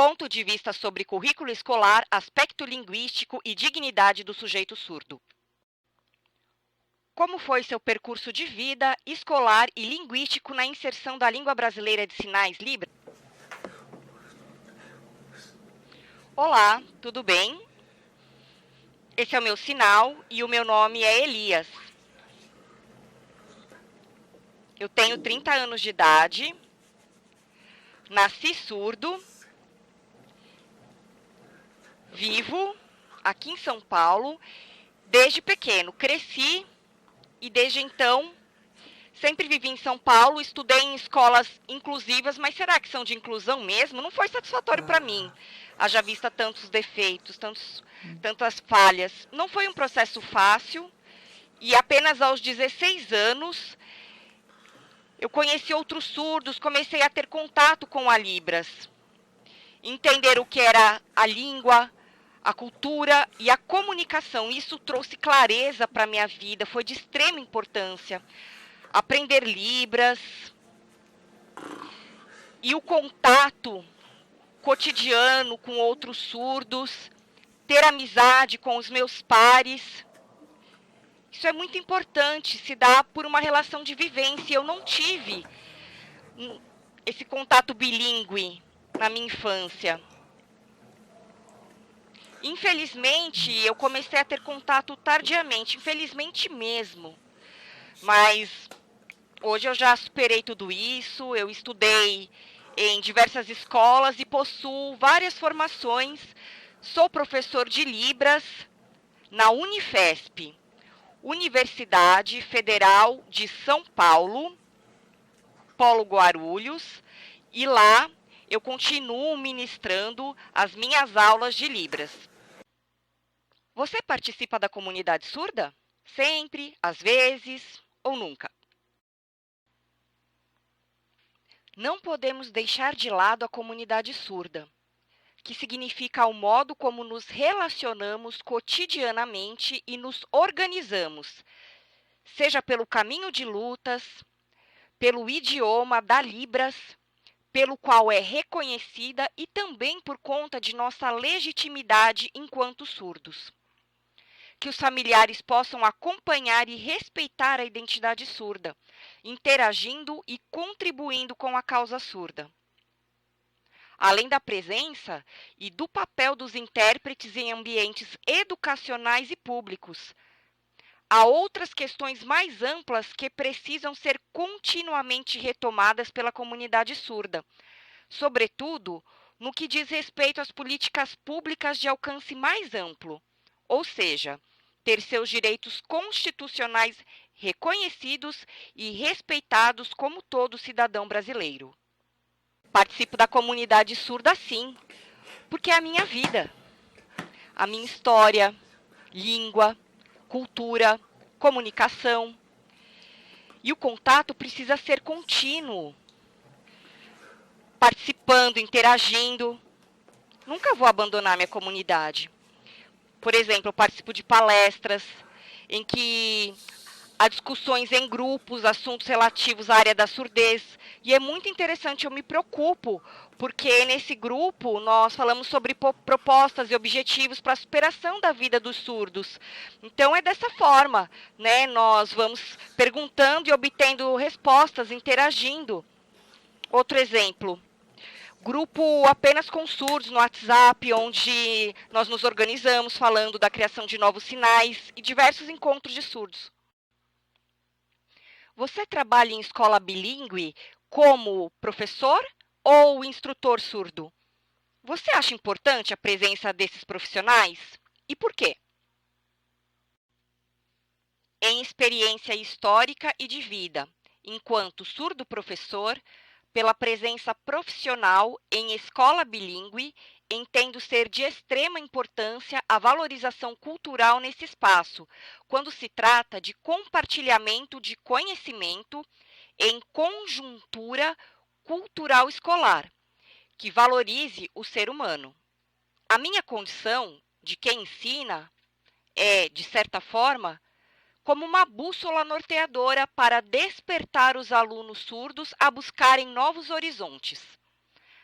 ponto de vista sobre currículo escolar, aspecto linguístico e dignidade do sujeito surdo. Como foi seu percurso de vida, escolar e linguístico na inserção da língua brasileira de sinais Libras? Olá, tudo bem? Esse é o meu sinal e o meu nome é Elias. Eu tenho 30 anos de idade, nasci surdo, vivo aqui em São Paulo desde pequeno. Cresci e desde então sempre vivi em São Paulo, estudei em escolas inclusivas, mas será que são de inclusão mesmo? Não foi satisfatório para mim, haja vista tantos defeitos, tantas falhas. Não foi um processo fácil e apenas aos 16 anos eu conheci outros surdos, comecei a ter contato com a Libras, entender o que era a língua, a cultura e a comunicação. Isso trouxe clareza para a minha vida, foi de extrema importância. Aprender Libras e o contato cotidiano com outros surdos, ter amizade com os meus pares. Isso é muito importante, se dá por uma relação de vivência. Eu não tive esse contato bilíngue na minha infância. Infelizmente, eu comecei a ter contato tardiamente, infelizmente mesmo. Mas hoje eu já superei tudo isso, eu estudei em diversas escolas e possuo várias formações. Sou professor de Libras na Unifesp, Universidade Federal de São Paulo, Polo Guarulhos, e lá eu continuo ministrando as minhas aulas de Libras. Você participa da comunidade surda? Sempre, às vezes ou nunca? Não podemos deixar de lado a comunidade surda, que significa o modo como nos relacionamos cotidianamente e nos organizamos, seja pelo caminho de lutas, pelo idioma da Libras, pelo qual é reconhecida e também por conta de nossa legitimidade enquanto surdos. Que os familiares possam acompanhar e respeitar a identidade surda, interagindo e contribuindo com a causa surda. Além da presença e do papel dos intérpretes em ambientes educacionais e públicos, há outras questões mais amplas que precisam ser continuamente retomadas pela comunidade surda, sobretudo no que diz respeito às políticas públicas de alcance mais amplo, ou seja, ter seus direitos constitucionais reconhecidos e respeitados como todo cidadão brasileiro. Participo da comunidade surda sim, porque é a minha vida, a minha história, língua, cultura, comunicação. E o contato precisa ser contínuo, participando, interagindo. Nunca vou abandonar minha comunidade. Por exemplo, eu participo de palestras em que há discussões em grupos, assuntos relativos à área da surdez. E é muito interessante, eu me preocupo, porque nesse grupo nós falamos sobre propostas e objetivos para a superação da vida dos surdos. Então é dessa forma, né? Nós vamos perguntando e obtendo respostas, interagindo. Outro exemplo. Grupo apenas com surdos no WhatsApp, onde nós nos organizamos falando da criação de novos sinais e diversos encontros de surdos. Você trabalha em escola bilíngue como professor ou instrutor surdo? Você acha importante a presença desses profissionais? E por quê? Em experiência histórica e de vida, enquanto surdo professor, pela presença profissional em escola bilíngue, entendo ser de extrema importância a valorização cultural nesse espaço, quando se trata de compartilhamento de conhecimento em conjuntura cultural escolar, que valorize o ser humano. A minha condição de quem ensina é, de certa forma, como uma bússola norteadora para despertar os alunos surdos a buscarem novos horizontes.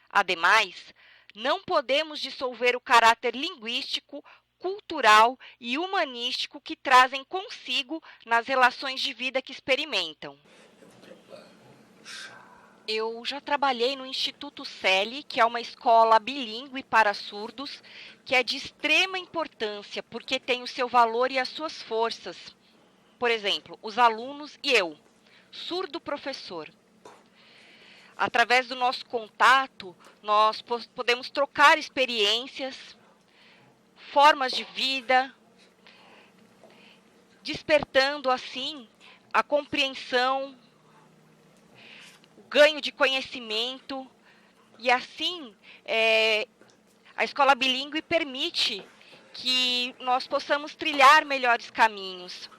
Ademais, Não podemos dissolver o caráter linguístico, cultural e humanístico que trazem consigo nas relações de vida que experimentam. Eu já trabalhei no Instituto Celi, que é uma escola bilíngue para surdos, que é de extrema importância, porque tem o seu valor e as suas forças. Por exemplo, os alunos e eu, surdo professor. Através do nosso contato, nós podemos trocar experiências, formas de vida, despertando assim a compreensão, o ganho de conhecimento, e assim a escola bilíngue permite que nós possamos trilhar melhores caminhos.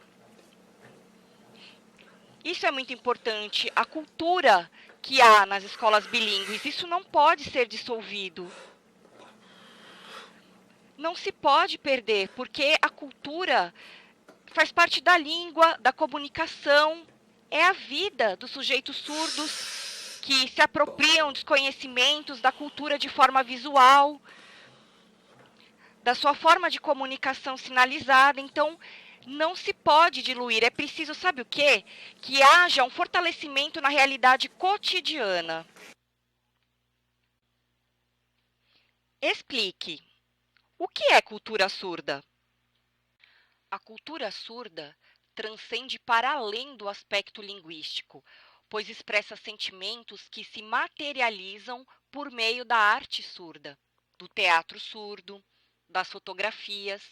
Isso é muito importante, a cultura que há nas escolas bilíngues, isso não pode ser dissolvido. Não se pode perder, porque a cultura faz parte da língua, da comunicação, é a vida dos sujeitos surdos que se apropriam dos conhecimentos da cultura de forma visual, da sua forma de comunicação sinalizada. Então, não se pode diluir. É preciso, sabe o quê? Que haja um fortalecimento na realidade cotidiana. Explique. O que é cultura surda? A cultura surda transcende para além do aspecto linguístico, pois expressa sentimentos que se materializam por meio da arte surda, do teatro surdo, das fotografias,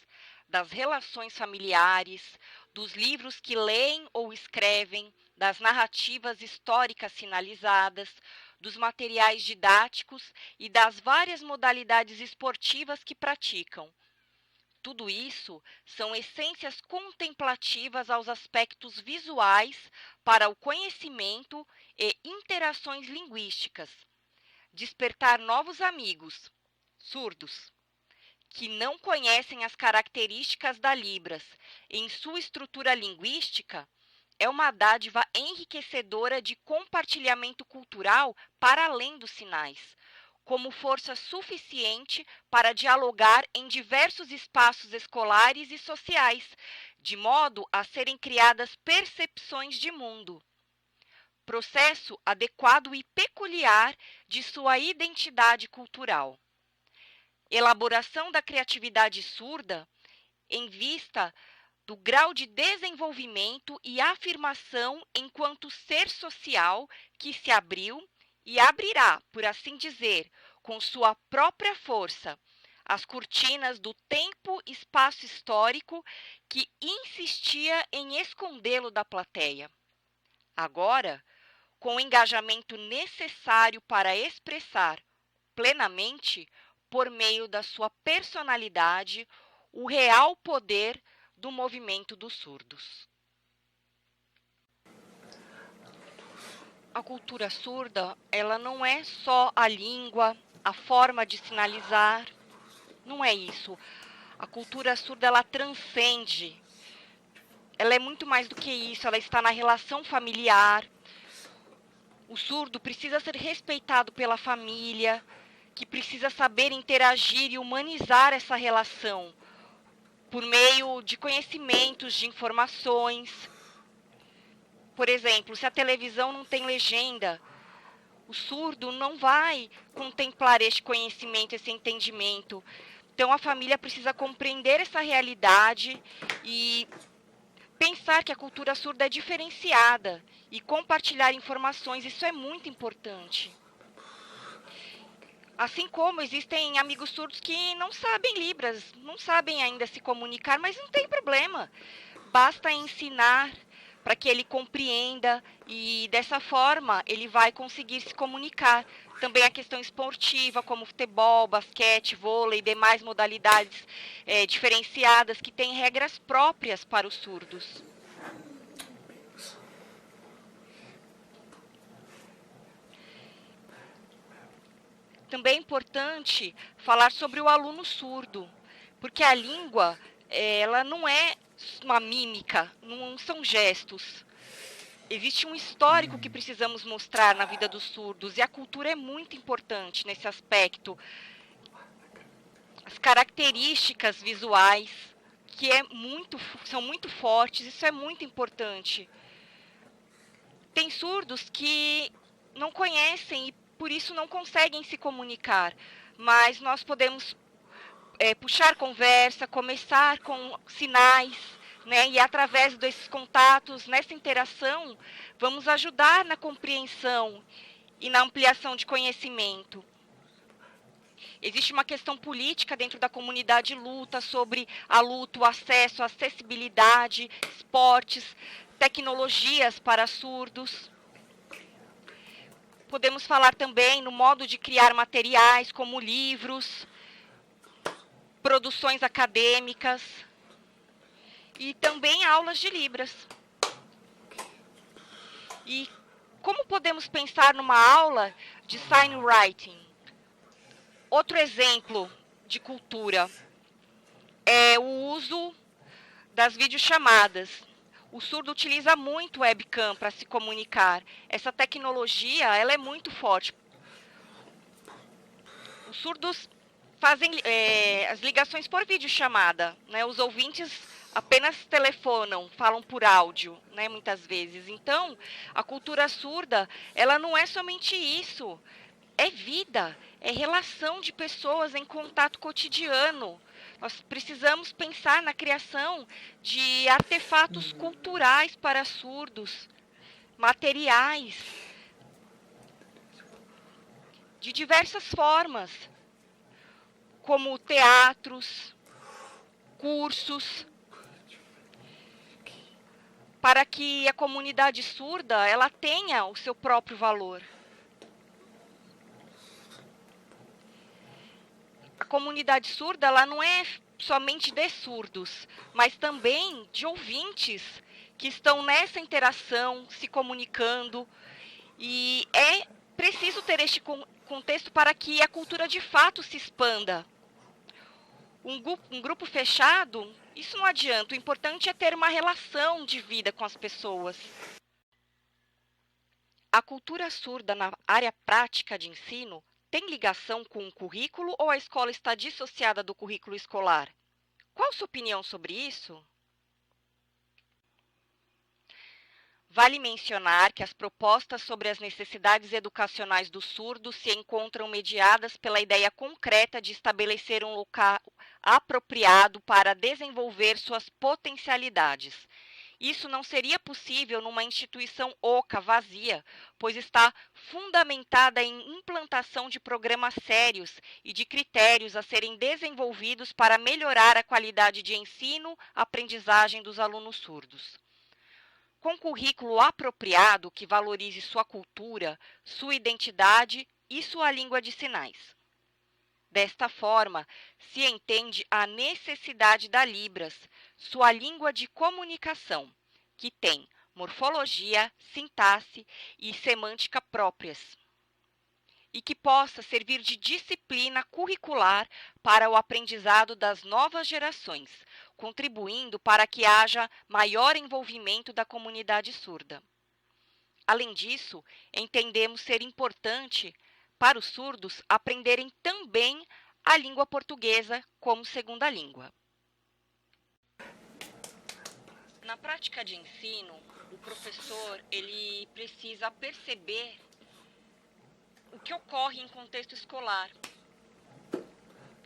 das relações familiares, dos livros que leem ou escrevem, das narrativas históricas sinalizadas, dos materiais didáticos e das várias modalidades esportivas que praticam. Tudo isso são essências contemplativas aos aspectos visuais para o conhecimento e interações linguísticas. Despertar novos amigos, surdos, que não conhecem as características da Libras em sua estrutura linguística, é uma dádiva enriquecedora de compartilhamento cultural para além dos sinais, como força suficiente para dialogar em diversos espaços escolares e sociais, de modo a serem criadas percepções de mundo. Processo adequado e peculiar de sua identidade cultural. Elaboração da criatividade surda em vista do grau de desenvolvimento e afirmação enquanto ser social que se abriu e abrirá, por assim dizer, com sua própria força, as cortinas do tempo-espaço histórico que insistia em escondê-lo da plateia. Agora, com o engajamento necessário para expressar plenamente, por meio da sua personalidade, o real poder do movimento dos surdos. A cultura surda, ela não é só a língua, a forma de sinalizar, não é isso. A cultura surda, ela transcende, ela é muito mais do que isso, ela está na relação familiar. O surdo precisa ser respeitado pela família, que precisa saber interagir e humanizar essa relação por meio de conhecimentos, de informações. Por exemplo, se a televisão não tem legenda, o surdo não vai contemplar este conhecimento, esse entendimento. Então, a família precisa compreender essa realidade e pensar que a cultura surda é diferenciada e compartilhar informações, isso é muito importante. Assim como existem amigos surdos que não sabem Libras, não sabem ainda se comunicar, mas não tem problema. Basta ensinar para que ele compreenda e dessa forma ele vai conseguir se comunicar. Também a questão esportiva, como futebol, basquete, vôlei e demais modalidades diferenciadas que têm regras próprias para os surdos. Também é importante falar sobre o aluno surdo, porque a língua, ela não é uma mímica, não são gestos. Existe um histórico que precisamos mostrar na vida dos surdos e a cultura é muito importante nesse aspecto, as características visuais, que são muito fortes, isso é muito importante. Tem surdos que não conhecem e por isso não conseguem se comunicar, mas nós podemos puxar conversa, começar com sinais, né? E através desses contatos, nessa interação, vamos ajudar na compreensão e na ampliação de conhecimento. Existe uma questão política dentro da comunidade luta sobre a luta, o acesso, a acessibilidade, esportes, tecnologias para surdos. Podemos falar também no modo de criar materiais como livros, produções acadêmicas e também aulas de Libras. E como podemos pensar numa aula de sign writing? Outro exemplo de cultura é o uso das videochamadas. O surdo utiliza muito webcam para se comunicar. Essa tecnologia, ela é muito forte. Os surdos fazem as ligações por videochamada, né? Os ouvintes apenas telefonam, falam por áudio, né, muitas vezes. Então, a cultura surda, ela não é somente isso. É vida, é relação de pessoas em contato cotidiano. Nós precisamos pensar na criação de artefatos culturais para surdos, materiais, de diversas formas, como teatros, cursos, para que a comunidade surda ela tenha o seu próprio valor. A comunidade surda ela não é somente de surdos, mas também de ouvintes que estão nessa interação, se comunicando. E é preciso ter este contexto para que a cultura de fato se expanda. Um grupo fechado, isso não adianta. O importante é ter uma relação de vida com as pessoas. A cultura surda na área prática de ensino tem ligação com o currículo ou a escola está dissociada do currículo escolar? Qual a sua opinião sobre isso? Vale mencionar que as propostas sobre as necessidades educacionais dos surdos se encontram mediadas pela ideia concreta de estabelecer um local apropriado para desenvolver suas potencialidades. Isso não seria possível numa instituição oca, vazia, pois está fundamentada em implantação de programas sérios e de critérios a serem desenvolvidos para melhorar a qualidade de ensino-aprendizagem dos alunos surdos. Com currículo apropriado que valorize sua cultura, sua identidade e sua língua de sinais. Desta forma, se entende a necessidade da Libras, sua língua de comunicação, que tem morfologia, sintaxe e semântica próprias, e que possa servir de disciplina curricular para o aprendizado das novas gerações, contribuindo para que haja maior envolvimento da comunidade surda. Além disso, entendemos ser importante para os surdos aprenderem também a língua portuguesa como segunda língua. Na prática de ensino, o professor ele precisa perceber o que ocorre em contexto escolar.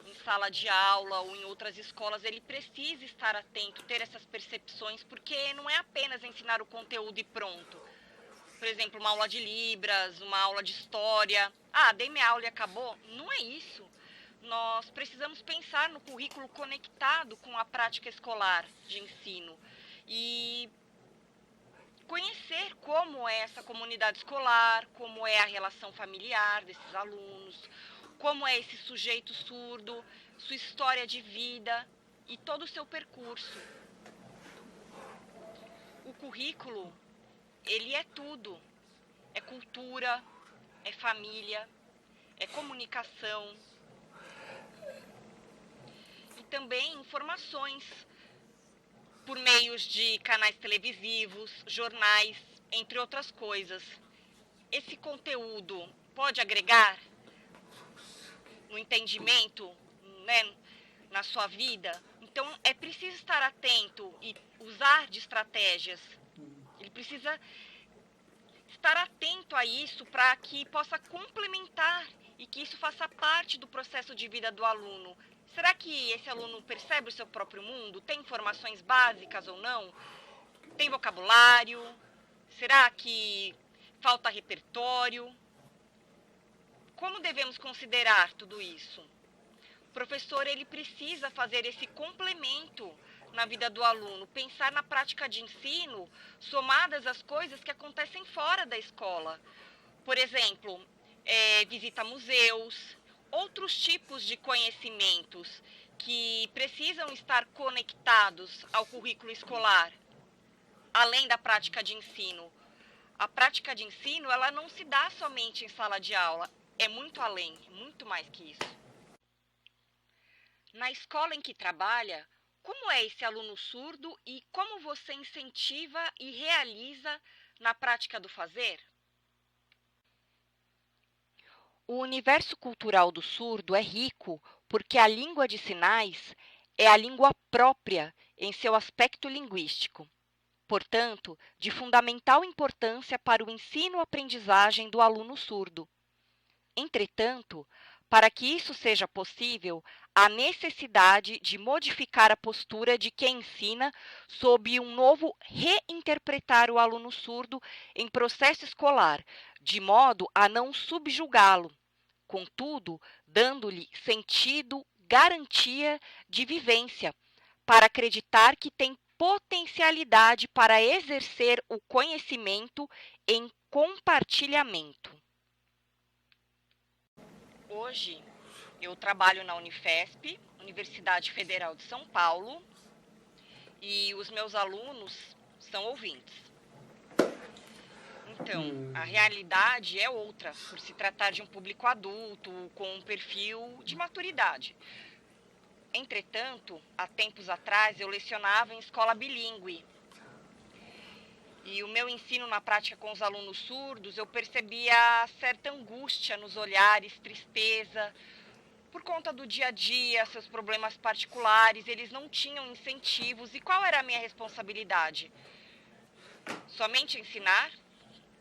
Em sala de aula ou em outras escolas, ele precisa estar atento, ter essas percepções, porque não é apenas ensinar o conteúdo e pronto. Por exemplo, uma aula de Libras, uma aula de História. Ah, dei minha aula e acabou. Não é isso. Nós precisamos pensar no currículo conectado com a prática escolar de ensino e conhecer como é essa comunidade escolar, como é a relação familiar desses alunos, como é esse sujeito surdo, sua história de vida e todo o seu percurso. O currículo, ele é tudo. É cultura, é família, é comunicação e também informações por meios de canais televisivos, jornais, entre outras coisas. Esse conteúdo pode agregar no entendimento, né, na sua vida. Então, é preciso estar atento e usar de estratégias. Ele precisa estar atento a isso para que possa complementar e que isso faça parte do processo de vida do aluno. Será que esse aluno percebe o seu próprio mundo? Tem informações básicas ou não? Tem vocabulário? Será que falta repertório? Como devemos considerar tudo isso? O professor ele precisa fazer esse complemento na vida do aluno, pensar na prática de ensino somadas às coisas que acontecem fora da escola. Por exemplo, visita a museus, outros tipos de conhecimentos que precisam estar conectados ao currículo escolar, além da prática de ensino. A prática de ensino, ela não se dá somente em sala de aula, é muito além, muito mais que isso. Na escola em que trabalha, como é esse aluno surdo e como você incentiva e realiza na prática do fazer? O universo cultural do surdo é rico porque a língua de sinais é a língua própria em seu aspecto linguístico, portanto, de fundamental importância para o ensino-aprendizagem do aluno surdo. Entretanto, para que isso seja possível, há necessidade de modificar a postura de quem ensina sob um novo reinterpretar o aluno surdo em processo escolar, de modo a não subjugá-lo, contudo, dando-lhe sentido, garantia de vivência, para acreditar que tem potencialidade para exercer o conhecimento em compartilhamento. Hoje, eu trabalho na Unifesp, Universidade Federal de São Paulo, e os meus alunos são ouvintes. Então, a realidade é outra, por se tratar de um público adulto, com um perfil de maturidade. Entretanto, há tempos atrás, eu lecionava em escola bilíngue. E o meu ensino na prática com os alunos surdos, eu percebia certa angústia nos olhares, tristeza, por conta do dia a dia, seus problemas particulares, eles não tinham incentivos. E qual era a minha responsabilidade? Somente ensinar?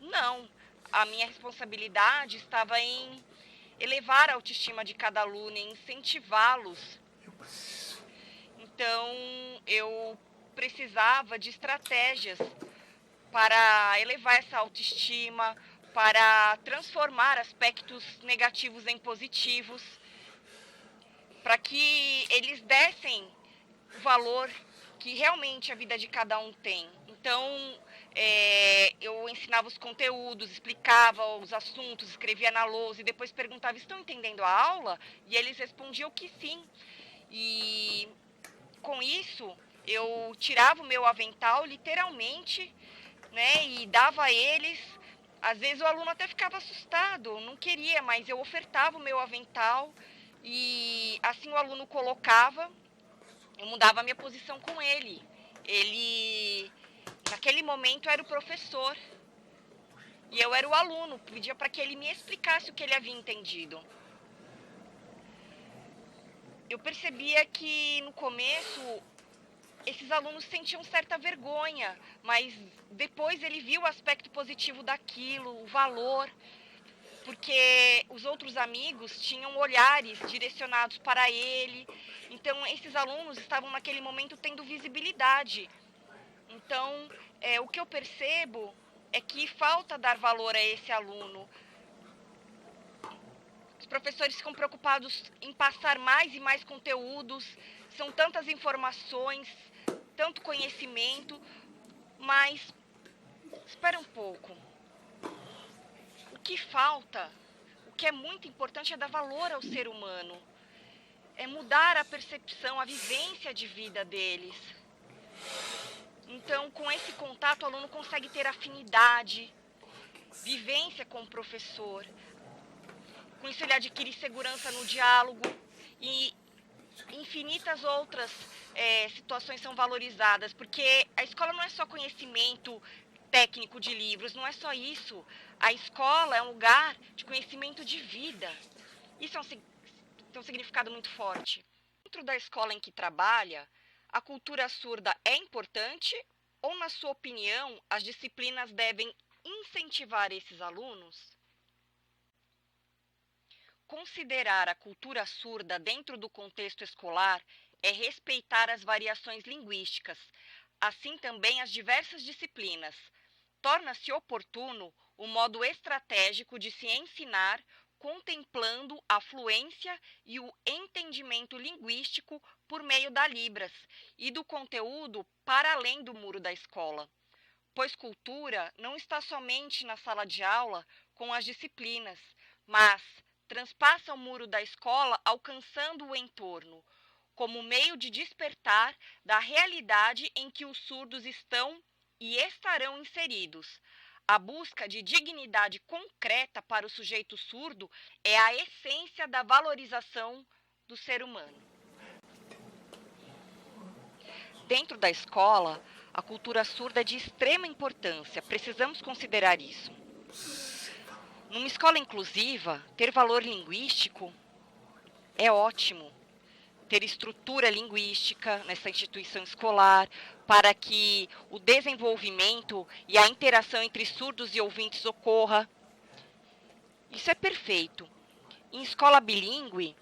Não. A minha responsabilidade estava em elevar a autoestima de cada aluno, em incentivá-los. Então, eu precisava de estratégias para elevar essa autoestima, para transformar aspectos negativos em positivos, para que eles dessem o valor que realmente a vida de cada um tem. Então, eu ensinava os conteúdos, explicava os assuntos, escrevia na lousa e depois perguntava, estão entendendo a aula? E eles respondiam que sim. E com isso, eu tirava o meu avental, literalmente, né, e dava a eles. Às vezes o aluno até ficava assustado, não queria, mas eu ofertava o meu avental e assim o aluno colocava, eu mudava a minha posição com ele. Ele, naquele momento, era o professor e eu era o aluno, pedia para que ele me explicasse o que ele havia entendido. Eu percebia que no começo esses alunos sentiam certa vergonha, mas depois ele viu o aspecto positivo daquilo, o valor, porque os outros amigos tinham olhares direcionados para ele. Então, esses alunos estavam naquele momento tendo visibilidade. Então, o que eu percebo é que falta dar valor a esse aluno. Os professores ficam preocupados em passar mais e mais conteúdos, são tantas informações, tanto conhecimento, mas espera um pouco. O que falta, o que é muito importante é dar valor ao ser humano, é mudar a percepção, a vivência de vida deles. Então, com esse contato, o aluno consegue ter afinidade, vivência com o professor. Com isso, ele adquire segurança no diálogo e infinitas outras situações são valorizadas, porque a escola não é só conhecimento técnico de livros, não é só isso. A escola é um lugar de conhecimento de vida. Isso tem um significado muito forte. Dentro da escola em que trabalha, a cultura surda é importante ou, na sua opinião, as disciplinas devem incentivar esses alunos? Considerar a cultura surda dentro do contexto escolar é respeitar as variações linguísticas, assim também as diversas disciplinas. Torna-se oportuno o modo estratégico de se ensinar, contemplando a fluência e o entendimento linguístico por meio da Libras e do conteúdo para além do muro da escola. Pois cultura não está somente na sala de aula com as disciplinas, mas transpassa o muro da escola alcançando o entorno, como meio de despertar da realidade em que os surdos estão e estarão inseridos. A busca de dignidade concreta para o sujeito surdo é a essência da valorização do ser humano. Dentro da escola, a cultura surda é de extrema importância, precisamos considerar isso. Numa escola inclusiva, ter valor linguístico é ótimo. Ter estrutura linguística nessa instituição escolar para que o desenvolvimento e a interação entre surdos e ouvintes ocorra. Isso é perfeito. Em escola bilíngue,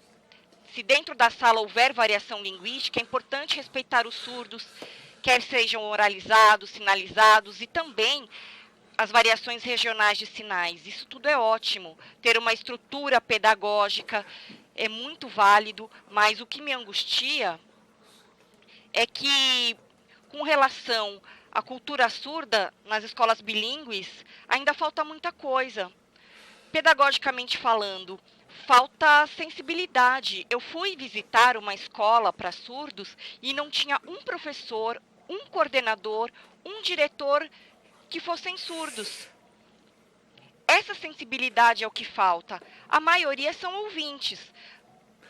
se dentro da sala houver variação linguística, é importante respeitar os surdos, quer sejam oralizados, sinalizados e também as variações regionais de sinais. Isso tudo é ótimo. Ter uma estrutura pedagógica é muito válido, mas o que me angustia é que, com relação à cultura surda nas escolas bilíngues, ainda falta muita coisa. Pedagogicamente falando, falta sensibilidade. Eu fui visitar uma escola para surdos e não tinha um professor, um coordenador, um diretor que fossem surdos. Essa sensibilidade é o que falta. A maioria são ouvintes.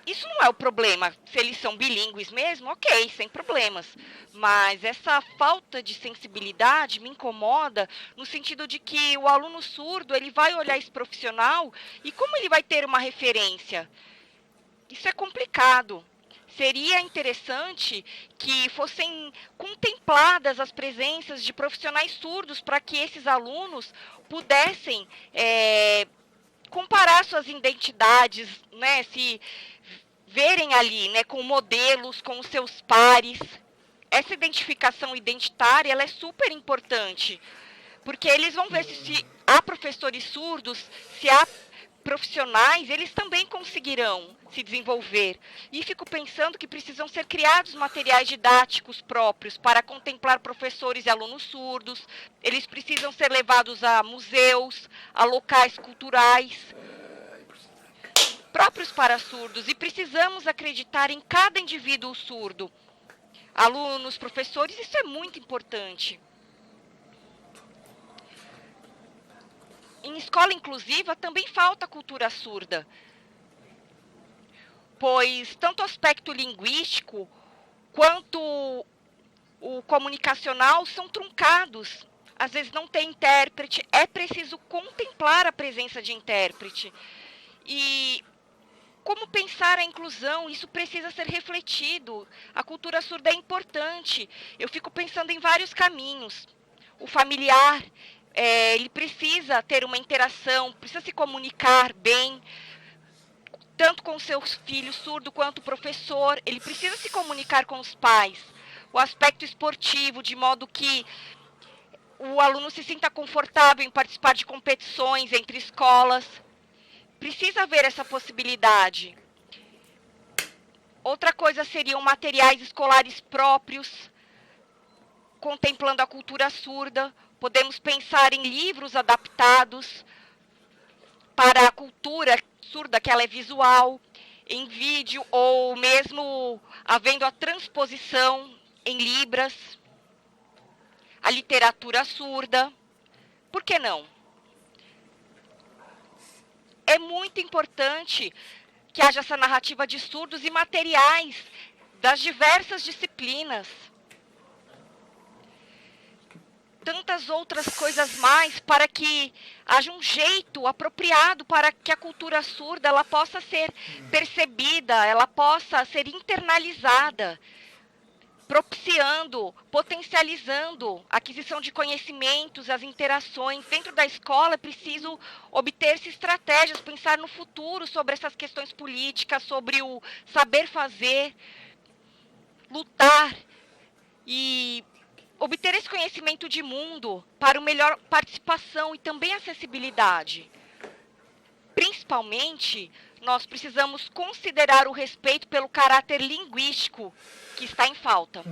Isso não é o problema. Se eles são bilíngues mesmo, ok, sem problemas. Mas essa falta de sensibilidade me incomoda no sentido de que o aluno surdo, ele vai olhar esse profissional e como ele vai ter uma referência? Isso é complicado. Seria interessante que fossem contempladas as presenças de profissionais surdos para que esses alunos pudessem comparar suas identidades, né, se verem ali, né, com modelos, com os seus pares. Essa identificação identitária, ela é super importante, porque eles vão ver se há professores surdos, se há profissionais, eles também conseguirão se desenvolver. E fico pensando que precisam ser criados materiais didáticos próprios para contemplar professores e alunos surdos. Eles precisam ser levados a museus, a locais culturais próprios para surdos. E precisamos acreditar em cada indivíduo surdo. Alunos, professores, isso é muito importante. Em escola inclusiva também falta cultura surda, pois tanto o aspecto linguístico quanto o comunicacional são truncados. Às vezes não tem intérprete, é preciso contemplar a presença de intérprete. E como pensar a inclusão? Isso precisa ser refletido. A cultura surda é importante. Eu fico pensando em vários caminhos. O familiar, ele precisa ter uma interação, precisa se comunicar bem, tanto com seus filhos surdo quanto o professor. Ele precisa se comunicar com os pais. O aspecto esportivo, de modo que o aluno se sinta confortável em participar de competições entre escolas. Precisa haver essa possibilidade. Outra coisa seriam materiais escolares próprios, contemplando a cultura surda. Podemos pensar em livros adaptados para a cultura surda, que ela é visual, em vídeo, ou mesmo havendo a transposição em Libras, a literatura surda. Por que não? É muito importante que haja essa narrativa de surdos e materiais das diversas disciplinas. tantas outras coisas mais para que haja um jeito apropriado para que a cultura surda ela possa ser percebida, ela possa ser internalizada, propiciando, potencializando a aquisição de conhecimentos, as interações. Dentro da escola é preciso obter-se estratégias, pensar no futuro sobre essas questões políticas, sobre o saber fazer, lutar e obter esse conhecimento de mundo para uma melhor participação e também acessibilidade. Principalmente, nós precisamos considerar o respeito pelo caráter linguístico que está em falta.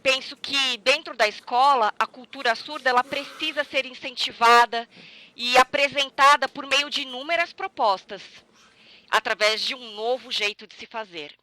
Penso que dentro da escola, a cultura surda ela precisa ser incentivada e apresentada por meio de inúmeras propostas, através de um novo jeito de se fazer.